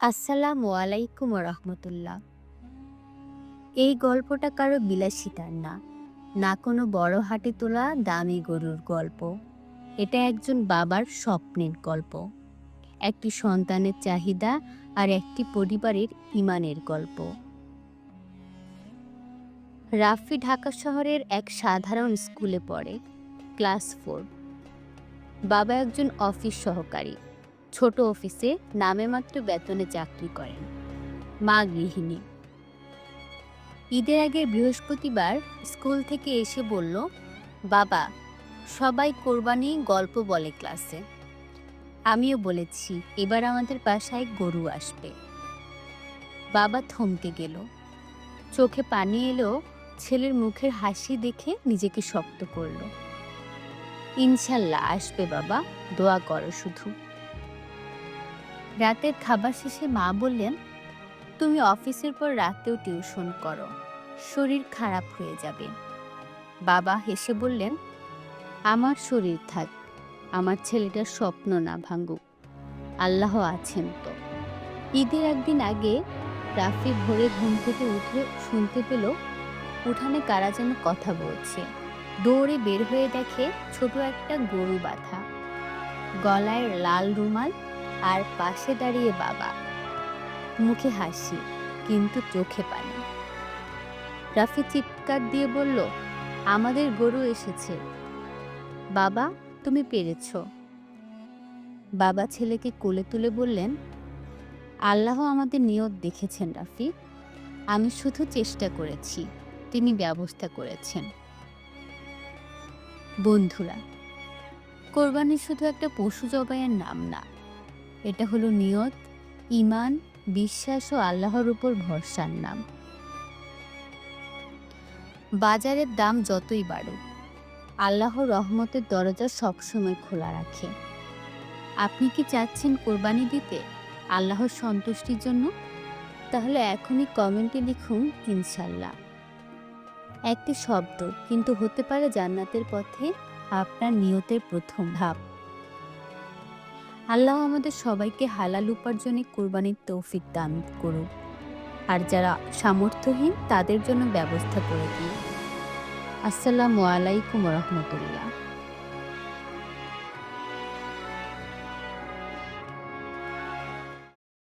আসসালামু আলাইকুম রহমতুল্লাহ। এই গল্পটা কারো বিলাসিতার না, না কোনো বড় হাটে তোলা দামি গরুর গল্প। এটা একজন বাবার স্বপ্নের গল্প, একটি সন্তানের চাহিদা আর একটি পরিবারের ইমানের গল্প। রাফি ঢাকা শহরের এক সাধারণ স্কুলে পড়ে, ক্লাস 4। বাবা একজন অফিস সহকারী, ছোট অফিসে নামে মাত্র বেতনে চাকরি করেন। মা গৃহিণী। ঈদের আগের বৃহস্পতিবার স্কুল থেকে এসে বলল, বাবা, সবাই কোরবানি গল্প বলে ক্লাসে। আমিও বলেছি এবার আমাদের বাসায় গরু আসবে। বাবা থমকে গেল, চোখে পানি এলো। ছেলের মুখের হাসি দেখে নিজেকে শক্ত করল। ইনশাল্লাহ আসবে বাবা, দোয়া করো শুধু। রাতের খাবার শেষে মা বললেন, তুমি অফিসের পর রাতেও টিউশন করো, শরীর খারাপ হয়ে যাবে। বাবা হেসে বললেন, আমার শরীর থাক, আমার ছেলেটার স্বপ্ন না ভাঙুক, আল্লাহ আছেন তো। ঈদের একদিন আগে রাফি ভোরে ঘুম থেকে উঠে শুনতে পেল উঠানে কারা যেন কথা বলছে। দৌড়ে বের হয়ে দেখে ছোট একটা গরু বাঁধা, গলায় লাল রুমাল, আর পাশে দাঁড়িয়ে বাবা, মুখে হাসি কিন্তু চোখে পানি। রাফি চিৎকার দিয়ে বলল, আমাদের গরু এসেছে বাবা, তুমি পেরেছ। বাবা ছেলেকে কোলে তুলে বললেন, আল্লাহ আমাদের নিয়ত দেখেছেন রাফি, আমি শুধু চেষ্টা করেছি, তিনি ব্যবস্থা করেছেন। বন্ধুরা, কোরবানি শুধু একটা পশু জবাইয়ের নাম না, এটা হলো নিয়ত, ঈমান, বিশ্বাস ও আল্লাহর উপর ভরসার নাম। বাজারের দাম যতই বাড়ুক, আল্লাহর রহমতের দরজা সবসময় খোলা রাখে। আপনি কি চাচ্ছেন কোরবানি দিতে আল্লাহর সন্তুষ্টির জন্য? তাহলে এখনই কমেন্টে লিখুন ইনশাল্লাহ। একটি শব্দ, কিন্তু হতে পারে জান্নাতের পথে আপনার নিয়তের প্রথম ধাপ। আল্লাহ আমাদের সবাইকে হালাল উপার্জনে কোরবানির তৌফিক দান করুক, আর যারা সামর্থ্যহীন তাদের জন্য ব্যবস্থা করে দিন। আসসালামু আলাইকুম রহমতুল্লাহ।